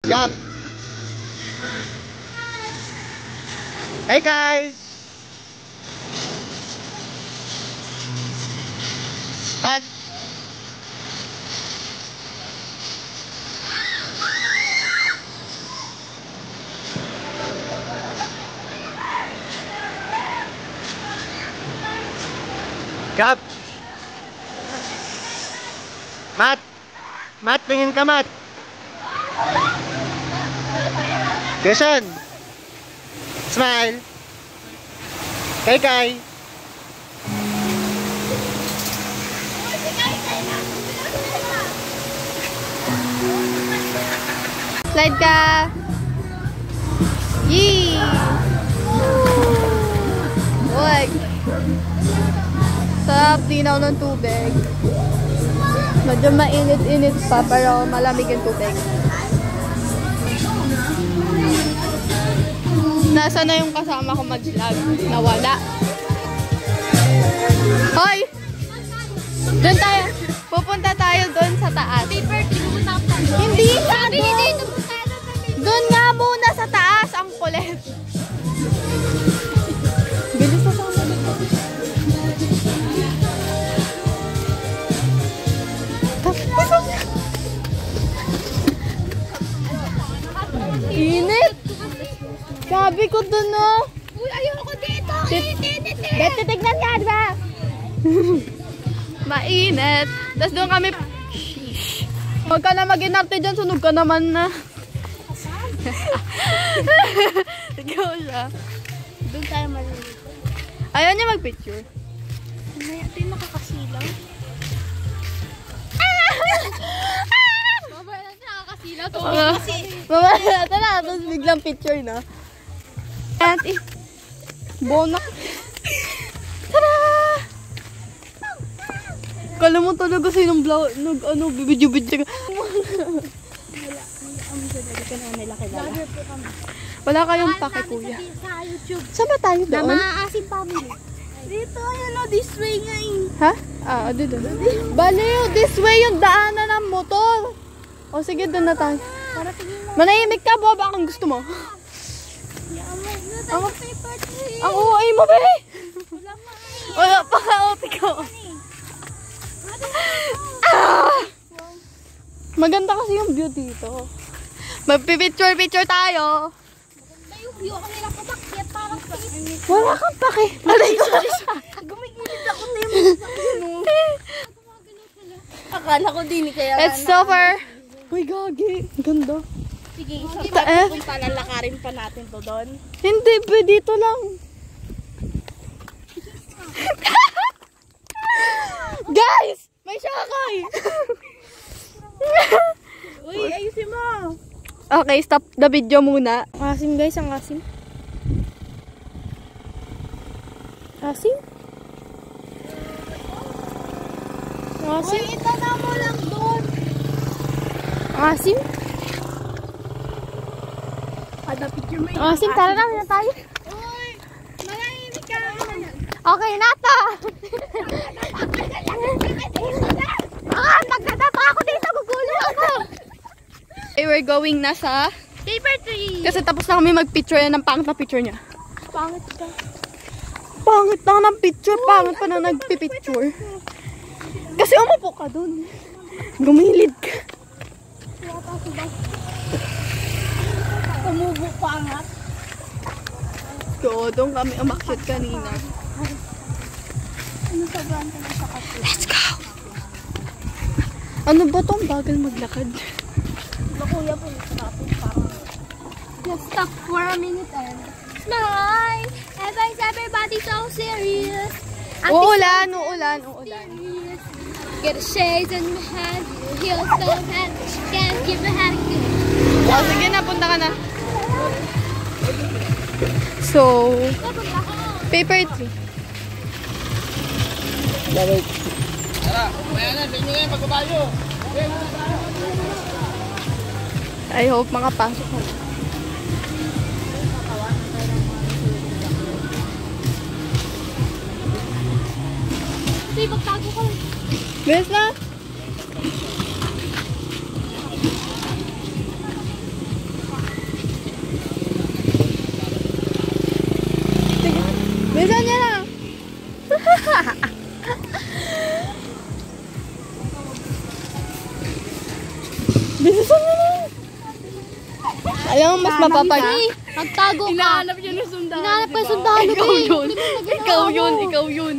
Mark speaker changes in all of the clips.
Speaker 1: Yup. Hey guys. Cut. Kap. Mat, tingin ka, Mat. Jason. Smile. Kay.
Speaker 2: Slide ka. Yee! Wag. Sarap dinaw ng tubig. Medyo mainit-init pa pero malamig yung tubig. Nasa na yung kasama ko mag-vlog? Nawala. Hoy! Doon tayo. Pupunta tayo doon sa taas. Hindi ka doon. Doon nga muna sa taas ang kulit. Bilis na sama dito. Init. Sabi ko doon, no.
Speaker 3: Uy, ayoko dito. Init.
Speaker 2: Dito tignan nga, diba? Mainit. Tapos doon kami. Sheesh. Huwag ka na mag-inarte dyan. Sunog ka naman na. Ikaw siya.
Speaker 3: Doon tayo malilito.
Speaker 2: Ayaw niya mag-picture.
Speaker 3: May ito yung nakakasilaw. Babaya natin nakakasilaw.
Speaker 2: Mamaya natin na. Tapos biglang picture na. Ate. Bonak. Tara! Kala mo talaga sinong bibidyo-bidyo ka. Wala kayong pake, kuya.
Speaker 3: Sa YouTube.
Speaker 2: Sama tayo
Speaker 3: Na
Speaker 2: doon?
Speaker 3: Maaasim Family. Dito, yun o, this way nga eh.
Speaker 2: Ha? Ah, dito. Baliw, this way yung daanan ng motor. O sige, doon na tayo.
Speaker 3: Para tingin mo.
Speaker 2: Manahimik ka, Bob. Ang gusto mo.
Speaker 3: Yaman na tayo sa paper tree.
Speaker 2: Ang uay mo, be!
Speaker 3: Wala nga eh.
Speaker 2: Wala pa ka, opi ko. Ah! Maganda kasi yung view dito. Magpipicture-picture tayo.
Speaker 3: Maganda yung view. Ako nila papakyat parang face.
Speaker 2: Wala kang pake. Alay ko.
Speaker 3: Gumigilid ako na yung akala ko din kaya.
Speaker 2: It's super. Uy, gagi. Ganda.
Speaker 3: Sige, isang
Speaker 2: Ita eh.
Speaker 3: punta, lalakarin pa natin to doon.
Speaker 2: Hindi, pwede dito lang. Guys! May shakay!
Speaker 3: Uy, ayusin mo.
Speaker 2: Okay, stop the video muna. Asim guys, ang asim. Asim? Asim?
Speaker 3: Uy, itana mo lang doon.
Speaker 2: Asim?
Speaker 3: Kada picture mo yung
Speaker 2: Asim, tara na tayo.
Speaker 3: Uy, malahimik ka.
Speaker 2: Okay na to! Nagdadapa ako dito, gugulo ako! Okay, we're going na sa...
Speaker 3: Paper tree.
Speaker 2: Kasi tapos na kami mag-picture yan ng pangit na picture niya.
Speaker 3: Pangit ka.
Speaker 2: Pangit lang ng picture, pangit pa na nagpipicture. Kasi umupo ka dun. Gumilid ka.
Speaker 3: Tumubo pangat.
Speaker 2: So, doon kami umakyat kanina.
Speaker 3: Ano sa brand ka na sa kape?
Speaker 2: Let's go! Ano ba tong bagal maglakad?
Speaker 3: Kuya po, stop parang. Let's stop for a minute and smile. Everybody so serious.
Speaker 2: Uulan.
Speaker 3: Serious. Get a shades in my hand. You heal so bad. Can't keep a hand.
Speaker 2: Oh, sige na, punta ka na. So, paper tree.
Speaker 1: Tara, kumaya na. Tingnan nga yung pagbabayo.
Speaker 2: I hope makapasok ka.
Speaker 3: Kasi magtago ka.
Speaker 2: Bilis na! Alam mo, mas mapapag...
Speaker 3: Magtago ka.
Speaker 1: Hinahanap yun yung sundalo.
Speaker 3: Hinahanap ka yung sundalo.
Speaker 2: Ikaw yun. Ikaw yun. Ikaw yun.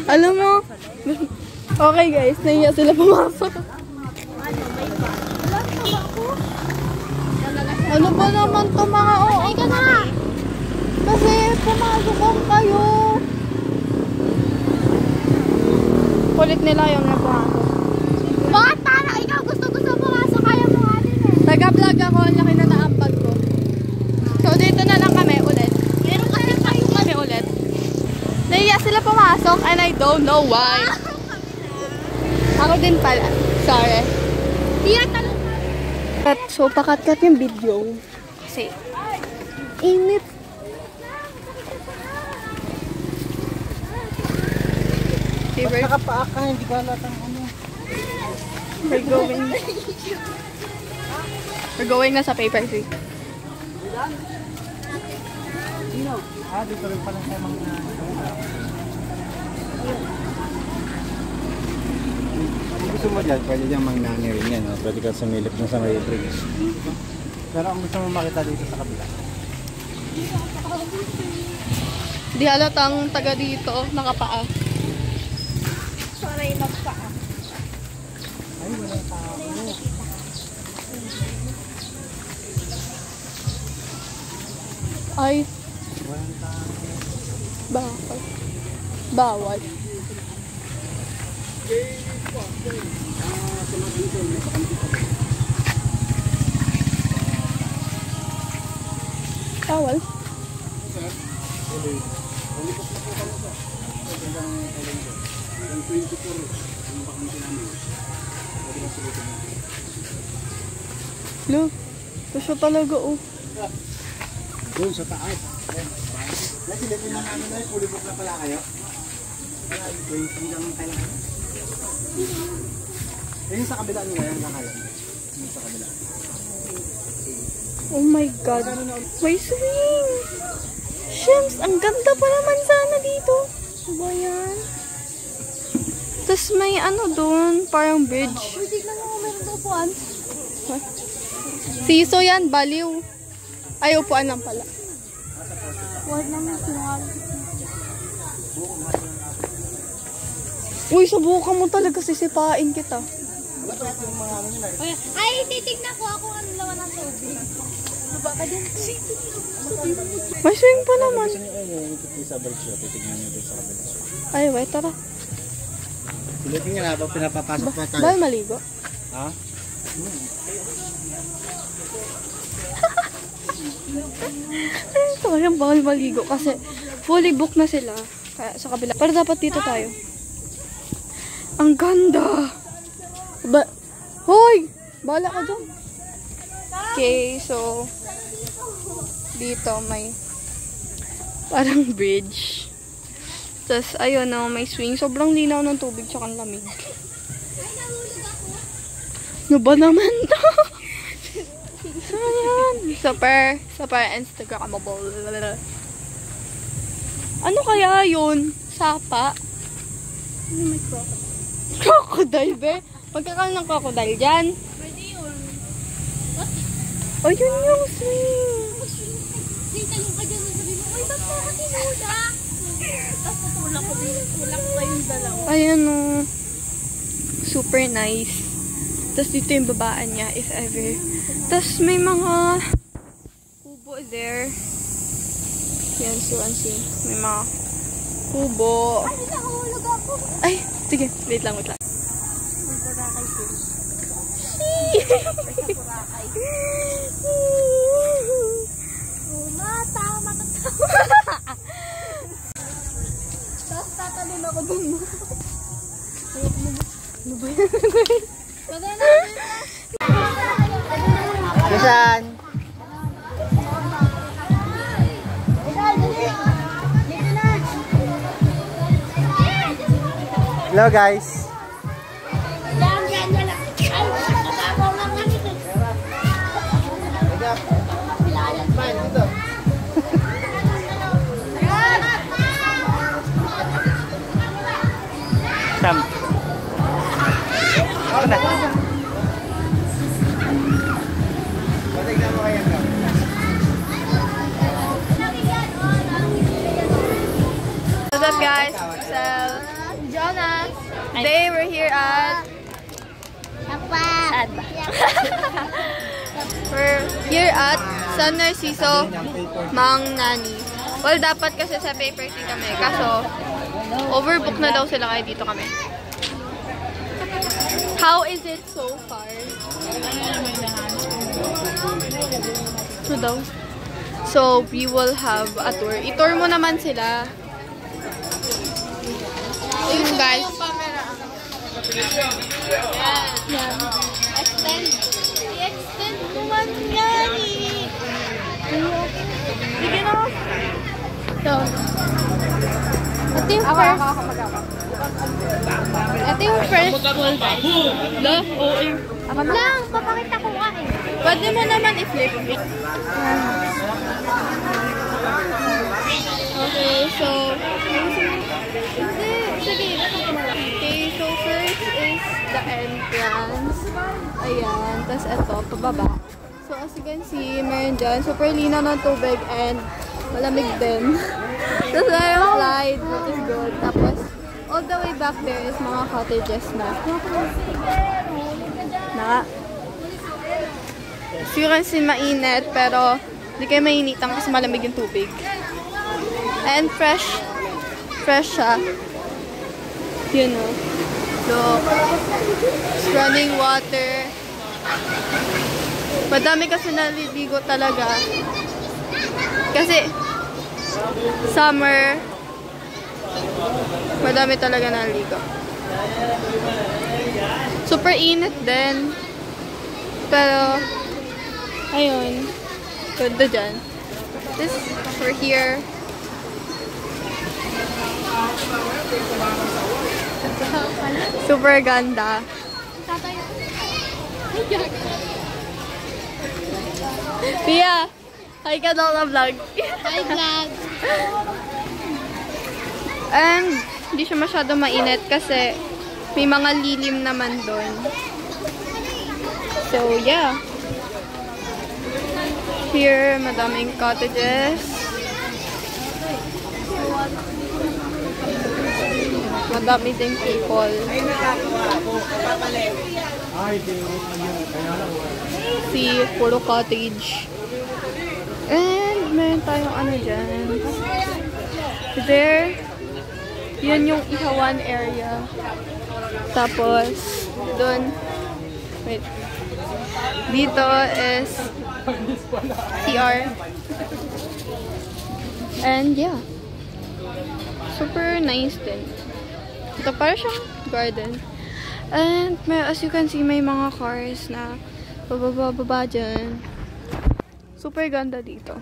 Speaker 2: Alam mo, okay guys, nahiya sila pumasok. Ano ba naman to mga
Speaker 3: Ay ka na.
Speaker 2: Kasi pumasok ang kayo. Kulit nila yung napumasok.
Speaker 3: Bakit para ikaw gusto pumasok kaya mo nga din eh.
Speaker 2: Taga-vlog ako, ang laki na naampag ko. So dito na lang kami ulit.
Speaker 3: Meron kasi tayo
Speaker 2: Kami ulit. Nahiya sila pumasok and I don't know why. Ako din pala. Sorry.
Speaker 3: Diyan talong.
Speaker 2: So pakat-kat yung video. Kasi init.
Speaker 1: Nakapaak ka, hindi ka latang ano.
Speaker 2: We're going na sa paper 3.
Speaker 1: Sino? Dito rin pala sa mga... Kung gusto mo dyan, pwede dyan mangnani rin yan. No? Pwede ka sumilip na sa may bridge. Pero ang gusto mo makita dito sa kabila.
Speaker 2: Di halatang taga dito, nakapaa.
Speaker 3: Sorry, magpaa.
Speaker 1: Ay, walang tao.
Speaker 2: Ay,
Speaker 1: Walang tao.
Speaker 2: bakit? Bawal. Bawal? Look, gusto talaga oh.
Speaker 1: Doon sa taas. Nasilipin na namin na, fully book na pala kayo. Hanggang kailangan. Yung sa kabila nila yan kakayan. Yung sa kabila.
Speaker 2: Oh my God. May swing! Shims, ang ganda pa naman sana dito. Ano ba yan? Tapos may ano doon, parang bridge.
Speaker 3: Uy, tignan mo, meron na upuan.
Speaker 2: What? Siso yan, baliw. Ay, upuan lang pala.
Speaker 3: Huwag naman sinungaling.
Speaker 2: Uy, subukan mo talaga, sisipain kita.
Speaker 3: Ay, titignan ko ako ano laman ng tubig. Baba ka din.
Speaker 2: May swing pa naman.
Speaker 1: Gusto niyo yung sa bridge siya, titignan niyo doon sa kabila.
Speaker 2: Ay, wait, tara.
Speaker 1: Silipin nga na, habang pinapapasok pa tayo.
Speaker 2: Bawal maligo.
Speaker 1: Ha?
Speaker 2: Ay, bawal maligo kasi fully book na sila kaya sa kabila. Pero dapat dito tayo. Ang ganda! Hoy! Bala ka dun. Okay, so dito may parang bridge. Tapos ayun o, may swing. Sobrang linaw ng tubig tsaka ang lamig. Ano ba naman to? So yan. Super Instagrammable. Ano kaya yun? Sapa? Ano may crocodile? Crocodile be? Magkakaroon ng crocodile dyan.
Speaker 3: Pwede yun.
Speaker 2: Ayun yung swing.
Speaker 3: Hindi, talong ka dyan. Sabi mo, uy, ba't mo ako tinulak? Tapos tutulak ko din. Tulak pa yung dalawa.
Speaker 2: Ayan o. Super nice. Tapos dito yung babaan niya, if ever. Tapos may mga kubo there. Yan, so see. May mga kubo.
Speaker 3: Ay, nahulog ako.
Speaker 2: Ay, sige. Wait lang.
Speaker 3: Magburakay din. Mata, matatawa. Tapos tatalon ako dun.
Speaker 2: Ano ba yan?
Speaker 1: Saan? Hello guys. Sam. Ako na. Patignan mo kaya ka.
Speaker 2: guys, Sel,
Speaker 3: Jonas.
Speaker 2: today we're here at
Speaker 3: Sad ba?
Speaker 2: we're here at San Narciso Mang Nani. Well, dapat kasi sa paper tea kami, kaso overbook na daw sila kaya dito kami. How is it so far? So we will have a tour. I-tour mo naman sila. Ayun guys.
Speaker 3: Yeah. I-extend naman yan eh. Sige na. So, ito yung first school guys. Lang, papakita ko nga eh.
Speaker 2: Pwede mo naman i-flip. Okay, so okay, so first is the entrance. Ayan, tas ito, pababa. So as you can see, meron dyan, super linaw ng tubig and malamig din. Tapos mayroong slide, which is good. Tapos, all the way back there is mga cottages na. So you can see, mainit, pero di kayo mainitan kasi malamig yung tubig. And fresh siya. You know. Look. It's running water. Madami kasi naliligo talaga. Kasi summer, madami talaga naliligo. Super init din. Pero, ayun. Ganda dyan. This, we're here. Super ganda. Pia, hi ka daw na vlog.
Speaker 3: Hi vlog.
Speaker 2: And, hindi siya masyado mainit kasi may mga lilim naman doon. So, yeah. Here, madaming cottages. Madami ding people. See, puro cottage. And, meron tayong ano dyan. There, yun yung ihawan area. Tapos, dun, wait. Dito is CR. And yeah. Super nice din. Ito para siyang garden. And as you can see, may mga cars na bababa dyan. Super ganda dito.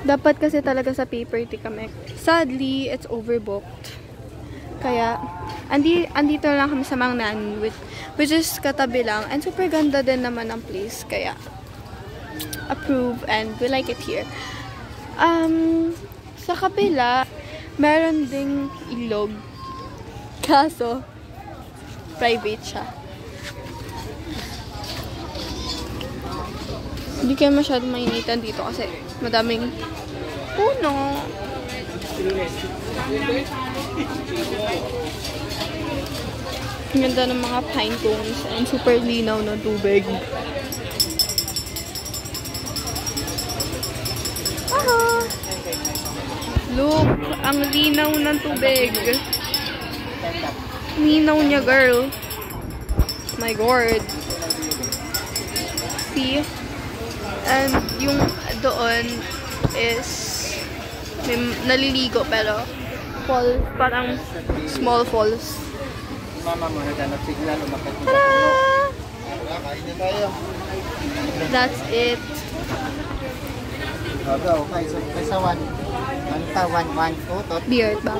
Speaker 2: Dapat kasi talaga sa paper tea kami. Sadly, it's overbooked. Kaya, andito lang kami sa Mang Nani, which is katabi lang. And super ganda din naman ang place. Kaya, approve and we like it here. Sa kabila, meron ding ilog. Kaso, private siya. Hindi kayo masyadong mainitan dito kasi madaming puno. Ang ganda ng mga pine cones and super linaw na tubig. Aha! Look, ang linaw ng tubig. Linaw niya, girl. My God. See? And yung doon is may naliligo pero fall, parang small falls.
Speaker 1: Mama mo, naghanap signal, umakit mo. Kain na tayo.
Speaker 2: That's it.
Speaker 1: Okay, so kaysa 1, 1, 2, 1, 2,
Speaker 2: Beard ba?